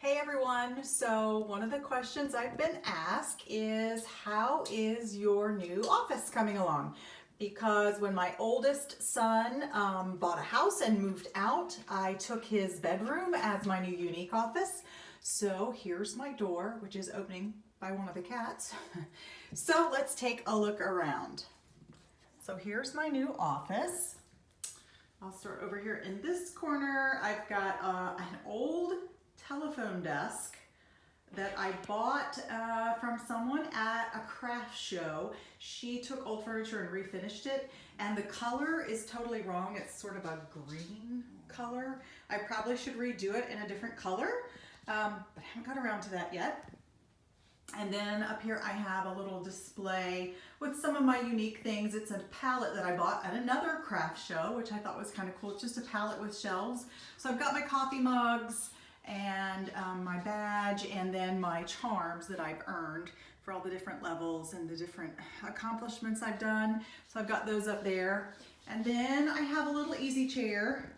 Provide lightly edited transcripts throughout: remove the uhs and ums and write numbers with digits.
Hey everyone, so one of the questions I've been asked is how is your new office coming along? Because when my oldest son bought a house and moved out, I took his bedroom as my new unique office. So here's my door, which is opening by one of the cats. So let's take a look around. So here's my new office. I'll start over here in this corner. I've got an old telephone desk that I bought from someone at a craft show. She took old furniture and refinished it, and the color is totally wrong. It's sort of a green color. I probably should redo it in a different color, but I haven't got around to that yet. And then up here I have a little display with some of my unique things. It's a palette that I bought at another craft show, which I thought was kind of cool. It's just a palette with shelves. So I've got my coffee mugs and my badge, and then my charms that I've earned for all the different levels and the different accomplishments I've done. So I've got those up there. And then I have a little easy chair.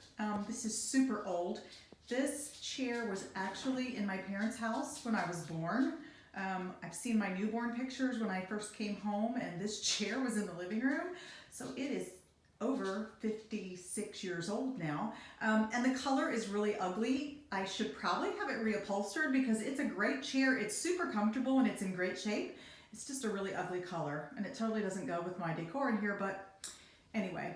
This is super old. This chair was actually in my parents' house when I was born. I've seen my newborn pictures when I first came home, and this chair was in the living room. So it is over 56 years old now. And the color is really ugly. I should probably have it reupholstered because it's a great chair. It's super comfortable and it's in great shape. It's just a really ugly color, and it totally doesn't go with my decor in here, but anyway,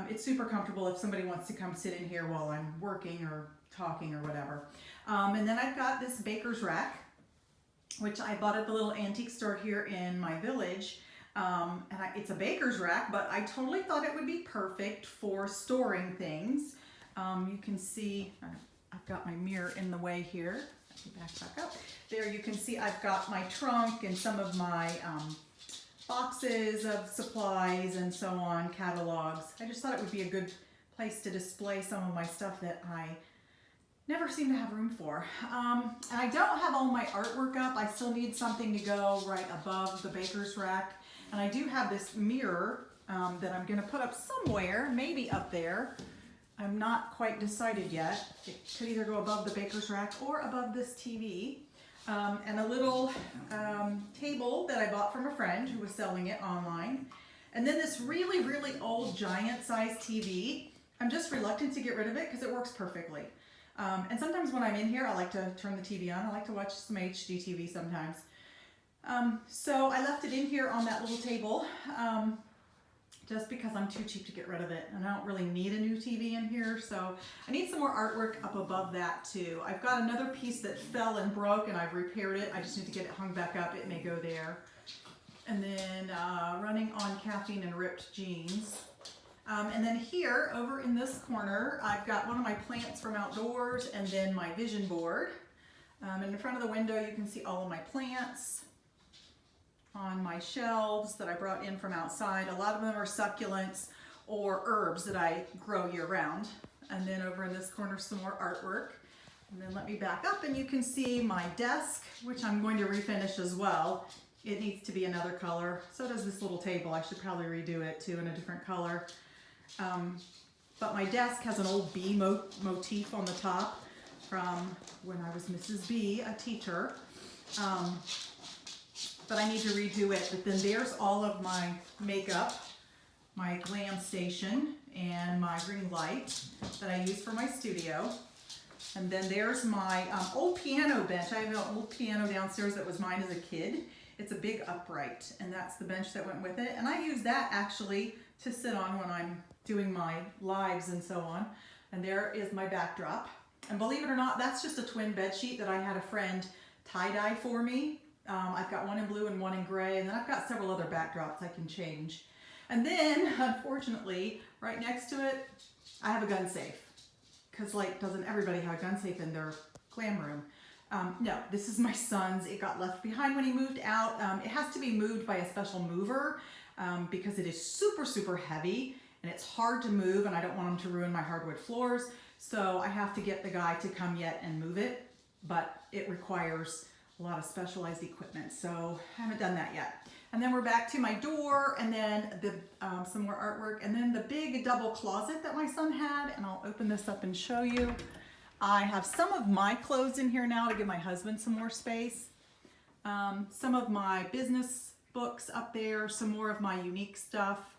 it's super comfortable if somebody wants to come sit in here while I'm working or talking or whatever. And then I've got this baker's rack, which I bought at the little antique store here in my village. It's a baker's rack, but I totally thought it would be perfect for storing things. You can see, I've got my mirror in the way here. Let me back up. There you can see I've got my trunk and some of my boxes of supplies and so on, catalogs. I just thought it would be a good place to display some of my stuff that I never seem to have room for. And I don't have all my artwork up. I still need something to go right above the baker's rack. And I do have this mirror that I'm gonna put up somewhere, maybe up there. I'm not quite decided yet. It could either go above the baker's rack or above this TV. And a little table that I bought from a friend who was selling it online. And then this really, really old giant size TV. I'm just reluctant to get rid of it because it works perfectly. And sometimes when I'm in here, I like to turn the TV on. I like to watch some HGTV sometimes. So I left it in here on that little table just because I'm too cheap to get rid of it. And I don't really need a new TV in here, so I need some more artwork up above that too. I've got another piece that fell and broke and I've repaired it. I just need to get it hung back up. It may go there. And then running on caffeine and ripped jeans. And then here, over in this corner, I've got one of my plants from outdoors and then my vision board. And in front of the window, you can see all of my plants on my shelves that I brought in from outside. A lot of them are succulents or herbs that I grow year round. And then over in this corner, some more artwork. And then let me back up and you can see my desk, which I'm going to refinish as well. It needs to be another color. So does this little table. I should probably redo it too in a different color. But my desk has an old bee motif on the top from when I was Mrs. B, a teacher. But I need to redo it. But then there's all of my makeup, my glam station, and my ring light that I use for my studio. And then there's my old piano bench. I have an old piano downstairs that was mine as a kid. It's a big upright, and that's the bench that went with it. And I use that actually to sit on when I'm doing my lives and so on. And there is my backdrop. And believe it or not, that's just a twin bed sheet that I had a friend tie-dye for me. I've got one in blue and one in gray, and then I've got several other backdrops I can change. And then, unfortunately, right next to it, I have a gun safe. Because, like, doesn't everybody have a gun safe in their glam room? No, this is my son's. It got left behind when he moved out. It has to be moved by a special mover because it is super, super heavy and it's hard to move, and I don't want him to ruin my hardwood floors. So I have to get the guy to come yet and move it, but it requires a lot of specialized equipment. So I haven't done that yet. And then we're back to my door, and then some more artwork, and then the big double closet that my son had, and I'll open this up and show you. I have some of my clothes in here now to give my husband some more space. Some of my business books up there, some more of my unique stuff.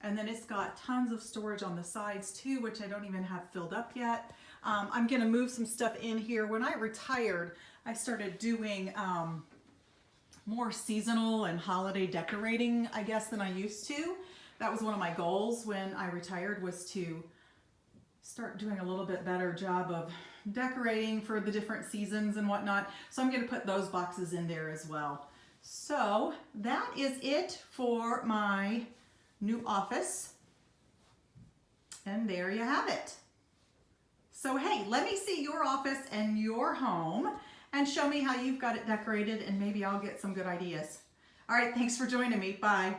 And then it's got tons of storage on the sides too, which I don't even have filled up yet. I'm gonna move some stuff in here. When I retired, I started doing more seasonal and holiday decorating, I guess, than I used to. That was one of my goals when I retired, was to start doing a little bit better job of decorating for the different seasons and whatnot. So I'm going to put those boxes in there as well. So that is it for my new office. And there you have it. So hey, let me see your office and your home and show me how you've got it decorated, and maybe I'll get some good ideas. All right, thanks for joining me. Bye.